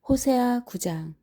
호세아 9장.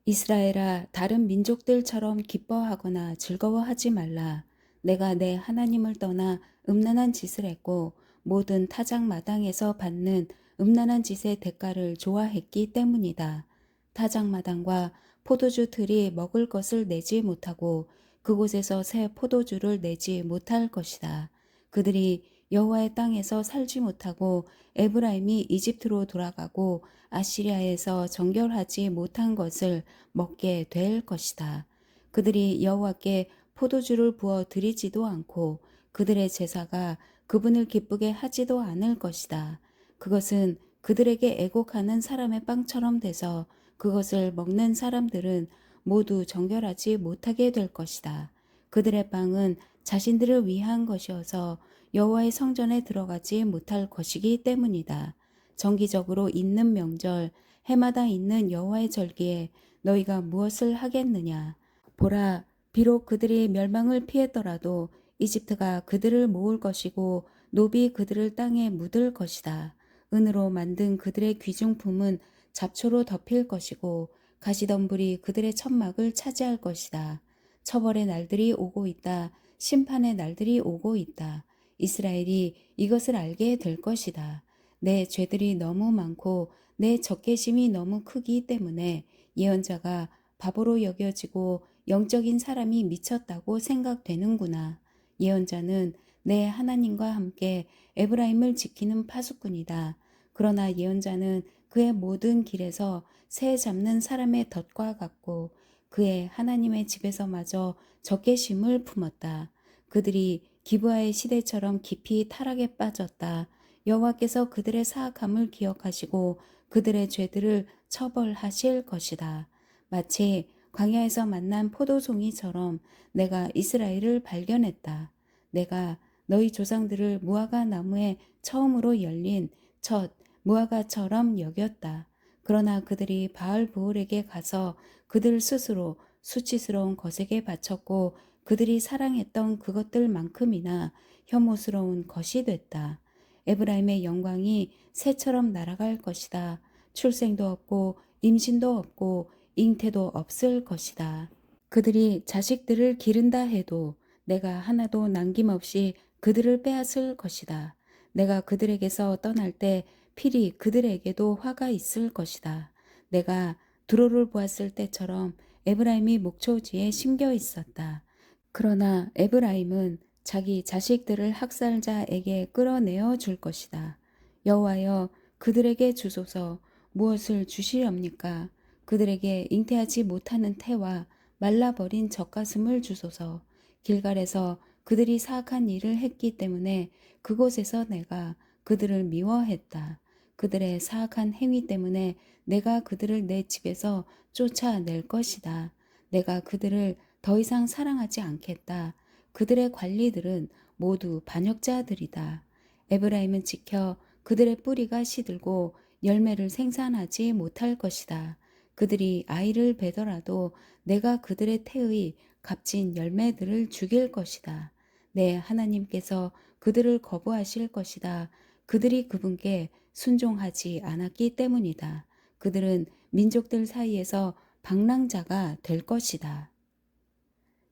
이스라엘아, 다른 민족들처럼 기뻐하거나 즐거워하지 말라. 내가 내 하나님을 떠나 음란한 짓을 했고 모든 타작 마당에서 받는 음란한 짓의 대가를 좋아했기 때문이다. 타작 마당과 포도주 틀이 먹을 것을 내지 못하고 그곳에서 새 포도주를 내지 못할 것이다. 그들이 여호와의 땅에서 살지 못하고 에브라임이 이집트로 돌아가고 아시리아에서 정결하지 못한 것을 먹게 될 것이다. 그들이 여호와께 포도주를 부어 드리지도 않고 그들의 제사가 그분을 기쁘게 하지도 않을 것이다. 그것은 그들에게 애곡하는 사람의 빵처럼 돼서 그것을 먹는 사람들은 모두 정결하지 못하게 될 것이다. 그들의 빵은 자신들을 위한 것이어서 여호와의 성전에 들어가지 못할 것이기 때문이다. 정기적으로 있는 명절, 해마다 있는 여호와의 절기에 너희가 무엇을 하겠느냐? 보라, 비록 그들이 멸망을 피했더라도 이집트가 그들을 모을 것이고 노비 그들을 땅에 묻을 것이다. 은으로 만든 그들의 귀중품은 잡초로 덮일 것이고 가시덤불이 그들의 천막을 차지할 것이다. 처벌의 날들이 오고 있다. 심판의 날들이 오고 있다. 이스라엘이 이것을 알게 될 것이다. 내 죄들이 너무 많고 내 적개심이 너무 크기 때문에 예언자가 바보로 여겨지고 영적인 사람이 미쳤다고 생각되는구나. 예언자는 내 하나님과 함께 에브라임을 지키는 파수꾼이다. 그러나 예언자는 그의 모든 길에서 새 잡는 사람의 덫과 같고 그의 하나님의 집에서마저 적개심을 품었다. 그들이 기브아의 시대처럼 깊이 타락에 빠졌다. 여호와께서 그들의 사악함을 기억하시고 그들의 죄들을 처벌하실 것이다. 마치 광야에서 만난 포도송이처럼 내가 이스라엘을 발견했다. 내가 너희 조상들을 무화과 나무에 처음으로 열린 첫 무화과처럼 여겼다. 그러나 그들이 바알 부올에게 가서 그들 스스로 수치스러운 것에게 바쳤고 그들이 사랑했던 그것들만큼이나 혐오스러운 것이 됐다. 에브라임의 영광이 새처럼 날아갈 것이다. 출생도 없고 임신도 없고 잉태도 없을 것이다. 그들이 자식들을 기른다 해도 내가 하나도 남김없이 그들을 빼앗을 것이다. 내가 그들에게서 떠날 때 필히 그들에게도 화가 있을 것이다. 내가 두로를 보았을 때처럼 에브라임이 목초지에 심겨 있었다. 그러나 에브라임은 자기 자식들을 학살자에게 끌어내어 줄 것이다. 여호와여, 그들에게 주소서. 무엇을 주시렵니까? 그들에게 잉태하지 못하는 태와 말라버린 젖가슴을 주소서. 길갈에서 그들이 사악한 일을 했기 때문에 그곳에서 내가 그들을 미워했다. 그들의 사악한 행위 때문에 내가 그들을 내 집에서 쫓아낼 것이다. 내가 그들을 더 이상 사랑하지 않겠다. 그들의 관리들은 모두 반역자들이다. 에브라임은 지켜 그들의 뿌리가 시들고 열매를 생산하지 못할 것이다. 그들이 아이를 베더라도 내가 그들의 태의 값진 열매들을 죽일 것이다. 내 하나님께서 그들을 거부하실 것이다. 그들이 그분께 순종하지 않았기 때문이다. 그들은 민족들 사이에서 방랑자가 될 것이다.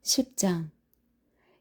10장.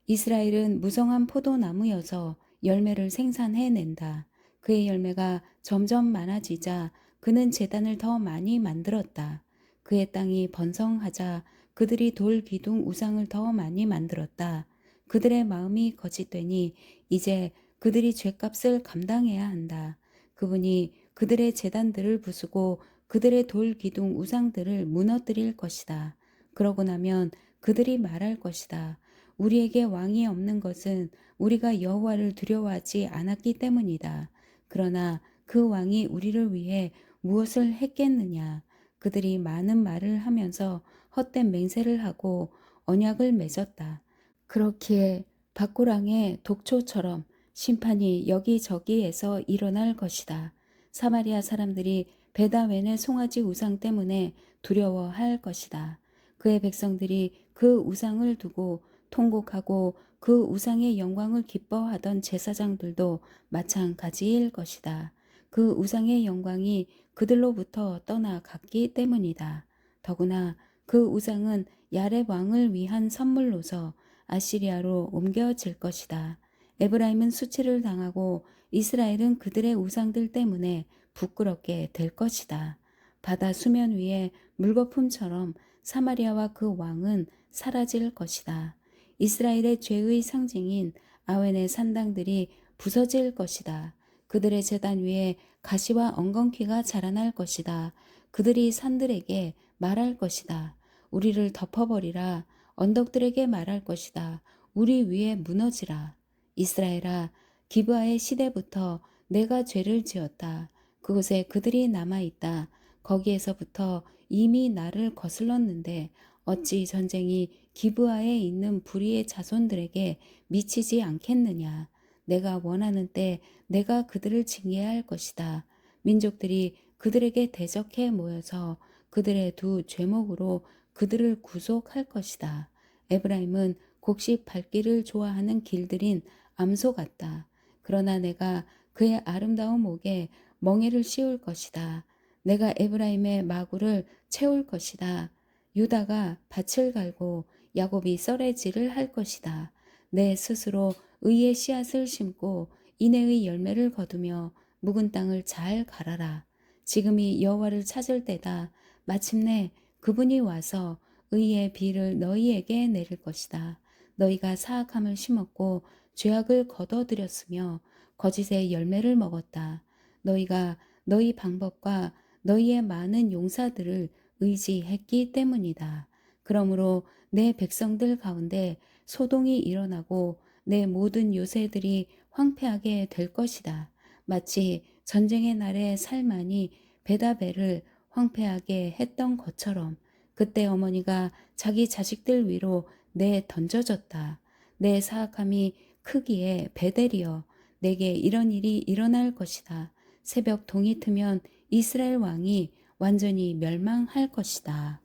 이스라엘은 무성한 포도나무여서 열매를 생산해낸다. 그의 열매가 점점 많아지자 그는 제단을 더 많이 만들었다. 그의 땅이 번성하자 그들이 돌 기둥 우상을 더 많이 만들었다. 그들의 마음이 거짓되니 이제 그들이 죗값을 감당해야 한다. 그분이 그들의 제단들을 부수고 그들의 돌 기둥 우상들을 무너뜨릴 것이다. 그러고 나면 그들이 말할 것이다. 우리에게 왕이 없는 것은 우리가 여호와를 두려워하지 않았기 때문이다. 그러나 그 왕이 우리를 위해 무엇을 했겠느냐? 그들이 많은 말을 하면서 헛된 맹세를 하고 언약을 맺었다. 그렇기에 밭고랑의 독초처럼 심판이 여기저기에서 일어날 것이다. 사마리아 사람들이 베다웬의 송아지 우상 때문에 두려워할 것이다. 그의 백성들이 그 우상을 두고 통곡하고 그 우상의 영광을 기뻐하던 제사장들도 마찬가지일 것이다. 그 우상의 영광이 그들로부터 떠나갔기 때문이다. 더구나 그 우상은 야렙 왕을 위한 선물로서 아시리아로 옮겨질 것이다. 에브라임은 수치를 당하고 이스라엘은 그들의 우상들 때문에 부끄럽게 될 것이다. 바다 수면 위에 물거품처럼 사마리아와 그 왕은 사라질 것이다. 이스라엘의 죄의 상징인 아웬의 산당들이 부서질 것이다. 그들의 제단 위에 가시와 엉겅퀴가 자라날 것이다. 그들이 산들에게 말할 것이다. 우리를 덮어버리라. 언덕들에게 말할 것이다. 우리 위에 무너지라. 이스라엘아, 기브아의 시대부터 내가 죄를 지었다. 그곳에 그들이 남아있다. 거기에서부터 이미 나를 거슬렀는데 어찌 전쟁이 기브아에 있는 불의의 자손들에게 미치지 않겠느냐. 내가 원하는 때 내가 그들을 징계할 것이다. 민족들이 그들에게 대적해 모여서 그들의 두 죄목으로 그들을 구속할 것이다. 에브라임은 곡식 밟기를 좋아하는 길들인 암소 같다. 그러나 내가 그의 아름다운 목에 멍에를 씌울 것이다. 내가 에브라임의 마구를 채울 것이다. 유다가 밭을 갈고 야곱이 썰매질을 할 것이다. 내 스스로 의의 씨앗을 심고 인애의 열매를 거두며 묵은 땅을 잘 갈아라. 지금이 여호와를 찾을 때다. 마침내 그분이 와서 의의 비를 너희에게 내릴 것이다. 너희가 사악함을 심었고 죄악을 거둬들였으며 거짓의 열매를 먹었다. 너희가 너희 방법과 너희의 많은 용사들을 의지했기 때문이다. 그러므로 내 백성들 가운데 소동이 일어나고 내 모든 요새들이 황폐하게 될 것이다. 마치 전쟁의 날에 살만이 베다벨을 황폐하게 했던 것처럼 그때 어머니가 자기 자식들 위로 내 던져졌다. 내 사악함이 크기에 베델이여 내게 이런 일이 일어날 것이다. 새벽 동이 트면 이스라엘 왕이 완전히 멸망할 것이다.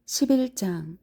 11장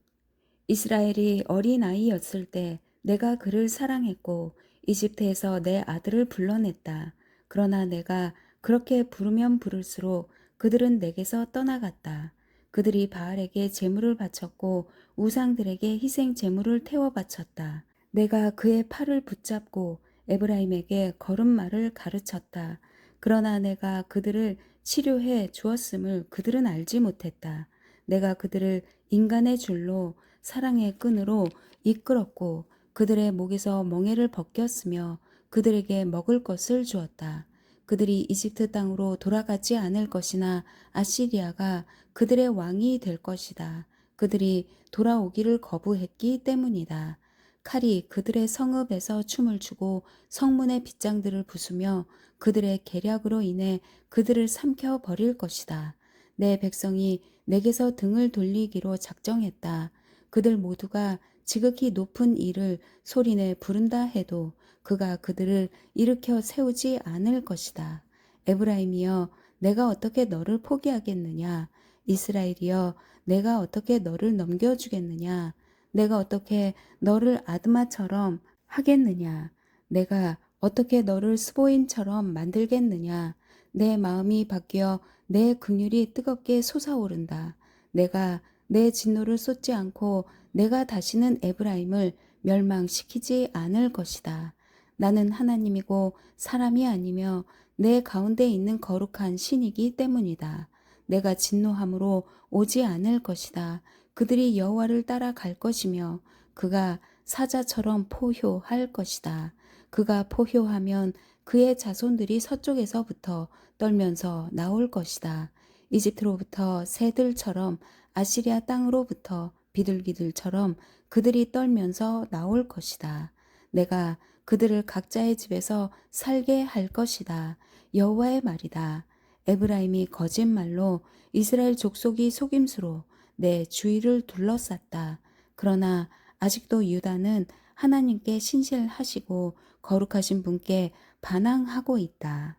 이스라엘이 어린아이였을 때 내가 그를 사랑했고 이집트에서 내 아들을 불러냈다. 그러나 내가 그렇게 부르면 부를수록 그들은 내게서 떠나갔다. 그들이 바알에게 제물을 바쳤고 우상들에게 희생 제물을 태워 바쳤다. 내가 그의 팔을 붙잡고 에브라임에게 걸음마를 가르쳤다. 그러나 내가 그들을 치료해 주었음을 그들은 알지 못했다. 내가 그들을 인간의 줄로 사랑의 끈으로 이끌었고 그들의 목에서 멍에를 벗겼으며 그들에게 먹을 것을 주었다. 그들이 이집트 땅으로 돌아가지 않을 것이나 아시리아가 그들의 왕이 될 것이다. 그들이 돌아오기를 거부했기 때문이다. 칼이 그들의 성읍에서 춤을 추고 성문의 빗장들을 부수며 그들의 계략으로 인해 그들을 삼켜 버릴 것이다. 내 백성이 내게서 등을 돌리기로 작정했다. 그들 모두가 지극히 높은 이를 소리내 부른다 해도 그가 그들을 일으켜 세우지 않을 것이다. 에브라임이여 내가 어떻게 너를 포기하겠느냐. 이스라엘이여 내가 어떻게 너를 넘겨주겠느냐. 내가 어떻게 너를 아드마처럼 하겠느냐. 내가 어떻게 너를 스보인처럼 만들겠느냐. 내 마음이 바뀌어 내 긍휼이 뜨겁게 솟아오른다. 내가 내 진노를 쏟지 않고 내가 다시는 에브라임을 멸망시키지 않을 것이다. 나는 하나님이고 사람이 아니며 내 가운데 있는 거룩한 신이기 때문이다. 내가 진노함으로 오지 않을 것이다. 그들이 여호와를 따라갈 것이며 그가 사자처럼 포효할 것이다. 그가 포효하면 그의 자손들이 서쪽에서부터 떨면서 나올 것이다. 이집트로부터 새들처럼 아시리아 땅으로부터 비둘기들처럼 그들이 떨면서 나올 것이다. 내가 그들을 각자의 집에서 살게 할 것이다. 여호와의 말이다. 에브라임이 거짓말로 이스라엘 족속이 속임수로 내 주위를 둘러쌌다. 그러나 아직도 유다는 하나님께 신실하시고 거룩하신 분께 반항하고 있다.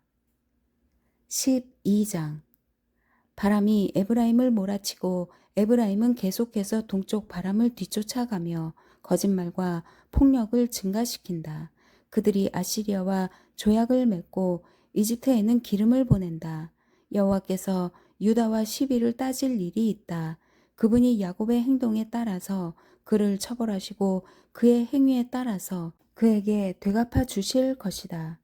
12장 바람이 에브라임을 몰아치고 에브라임은 계속해서 동쪽 바람을 뒤쫓아가며 거짓말과 폭력을 증가시킨다. 그들이 아시리아와 조약을 맺고 이집트에는 기름을 보낸다. 여호와께서 유다와 시비를 따질 일이 있다. 그분이 야곱의 행동에 따라서 그를 처벌하시고 그의 행위에 따라서 그에게 되갚아 주실 것이다.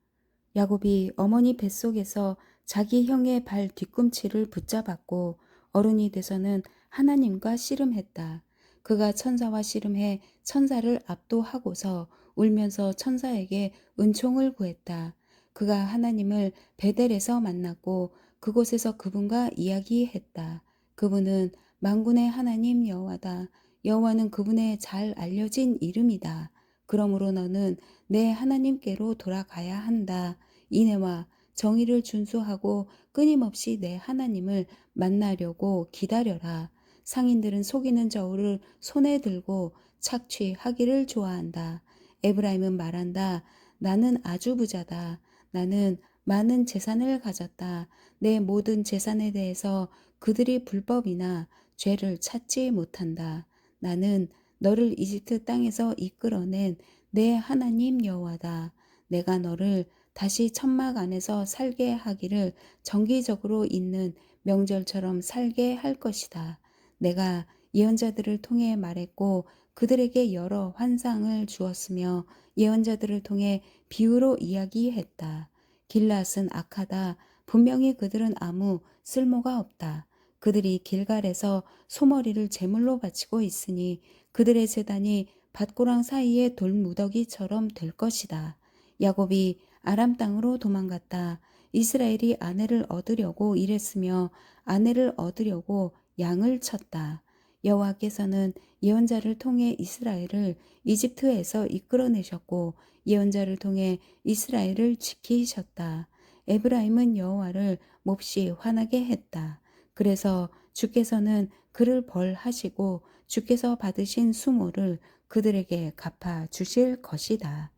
야곱이 어머니 뱃속에서 자기 형의 발 뒤꿈치를 붙잡았고 어른이 돼서는 하나님과 씨름했다. 그가 천사와 씨름해 천사를 압도하고서 울면서 천사에게 은총을 구했다. 그가 하나님을 베델에서 만났고 그곳에서 그분과 이야기했다. 그분은 만군의 하나님 여호와다. 여호와는 그분의 잘 알려진 이름이다. 그러므로 너는 내 하나님께로 돌아가야 한다. 인애와 정의를 준수하고 끊임없이 내 하나님을 만나려고 기다려라. 상인들은 속이는 저울을 손에 들고 착취하기를 좋아한다. 에브라임은 말한다. 나는 아주 부자다. 나는 많은 재산을 가졌다. 내 모든 재산에 대해서 그들이 불법이나 죄를 찾지 못한다. 나는 너를 이집트 땅에서 이끌어낸 내 하나님 여호와다. 내가 너를 다시 천막 안에서 살게 하기를 정기적으로 있는 명절처럼 살게 할 것이다. 내가 예언자들을 통해 말했고 그들에게 여러 환상을 주었으며 예언자들을 통해 비유로 이야기했다. 길앗은 악하다. 분명히 그들은 아무 쓸모가 없다. 그들이 길갈에서 소머리를 제물로 바치고 있으니 그들의 제단이 밭고랑 사이의 돌무더기처럼 될 것이다. 야곱이 아람 땅으로 도망갔다. 이스라엘이 아내를 얻으려고 일했으며 아내를 얻으려고 양을 쳤다. 여호와께서는 예언자를 통해 이스라엘을 이집트에서 이끌어내셨고 예언자를 통해 이스라엘을 지키셨다. 에브라임은 여호와를 몹시 화나게 했다. 그래서 주께서는 그를 벌하시고 주께서 받으신 수모를 그들에게 갚아 주실 것이다.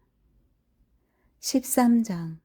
13장.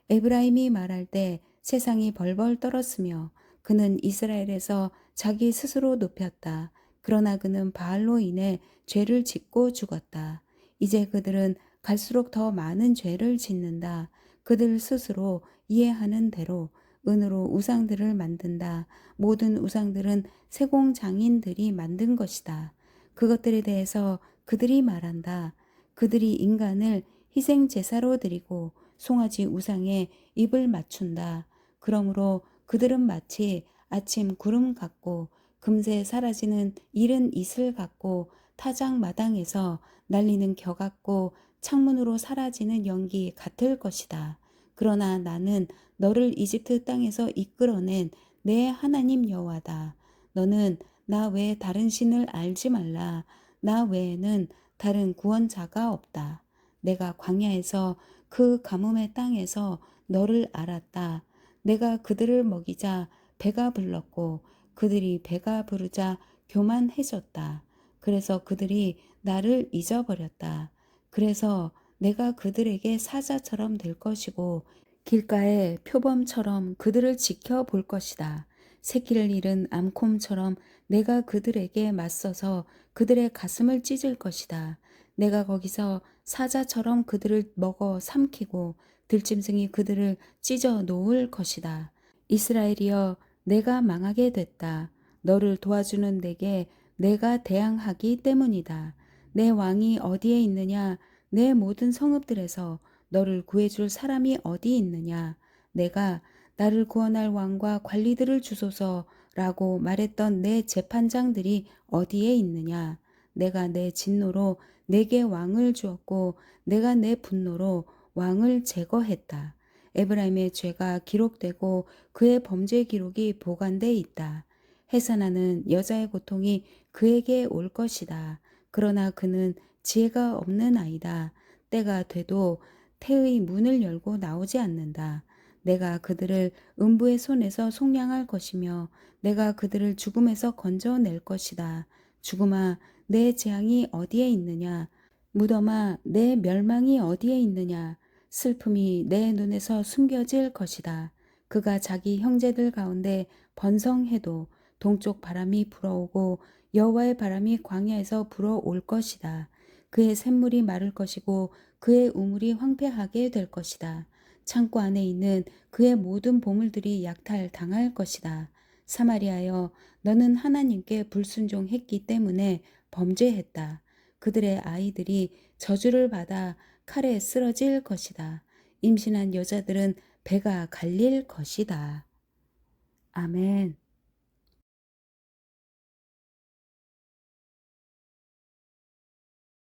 에브라임이 말할 때 세상이 벌벌 떨었으며 그는 이스라엘에서 자기 스스로 높였다. 그러나 그는 바알로 인해 죄를 짓고 죽었다. 이제 그들은 갈수록 더 많은 죄를 짓는다. 그들 스스로 이해하는 대로 은으로 우상들을 만든다. 모든 우상들은 세공 장인들이 만든 것이다. 그것들에 대해서 그들이 말한다. 그들이 인간을 희생 제사로 드리고 송아지 우상에 입을 맞춘다. 그러므로 그들은 마치 아침 구름 같고 금세 사라지는 이른 이슬 같고 타작 마당에서 날리는 겨 같고 창문으로 사라지는 연기 같을 것이다. 그러나 나는 너를 이집트 땅에서 이끌어낸 내 하나님 여호와다. 너는 나 외에 다른 신을 알지 말라. 나 외에는 다른 구원자가 없다. 내가 광야에서 그 가뭄의 땅에서 너를 알았다. 내가 그들을 먹이자 배가 불렀고 그들이 배가 부르자 교만해졌다. 그래서 그들이 나를 잊어버렸다. 그래서 내가 그들에게 사자처럼 될 것이고 길가의 표범처럼 그들을 지켜볼 것이다. 새끼를 잃은 암콤처럼 내가 그들에게 맞서서 그들의 가슴을 찢을 것이다. 내가 거기서 사자처럼 그들을 먹어 삼키고 들짐승이 그들을 찢어 놓을 것이다. 이스라엘이여, 내가 망하게 됐다. 너를 도와주는 내게 내가 대항하기 때문이다. 내 왕이 어디에 있느냐? 내 모든 성읍들에서 너를 구해줄 사람이 어디 있느냐? 내가 나를 구원할 왕과 관리들을 주소서라고 말했던 내 재판장들이 어디에 있느냐? 내가 내 진노로 내게 왕을 주었고 내가 내 분노로 왕을 제거했다. 에브라임의 죄가 기록되고 그의 범죄 기록이 보관돼 있다. 해산하는 여자의 고통이 그에게 올 것이다. 그러나 그는 지혜가 없는 아이다. 때가 돼도 태의 문을 열고 나오지 않는다. 내가 그들을 음부의 손에서 속량할 것이며 내가 그들을 죽음에서 건져낼 것이다. 죽음아, 내 재앙이 어디에 있느냐? 무덤아, 내 멸망이 어디에 있느냐? 슬픔이 내 눈에서 숨겨질 것이다. 그가 자기 형제들 가운데 번성해도 동쪽 바람이 불어오고 여호와의 바람이 광야에서 불어올 것이다. 그의 샘물이 마를 것이고 그의 우물이 황폐하게 될 것이다. 창고 안에 있는 그의 모든 보물들이 약탈당할 것이다. 사마리아여, 너는 하나님께 불순종했기 때문에 범죄했다. 그들의 아이들이 저주를 받아 칼에 쓰러질 것이다. 임신한 여자들은 배가 갈릴 것이다. 아멘.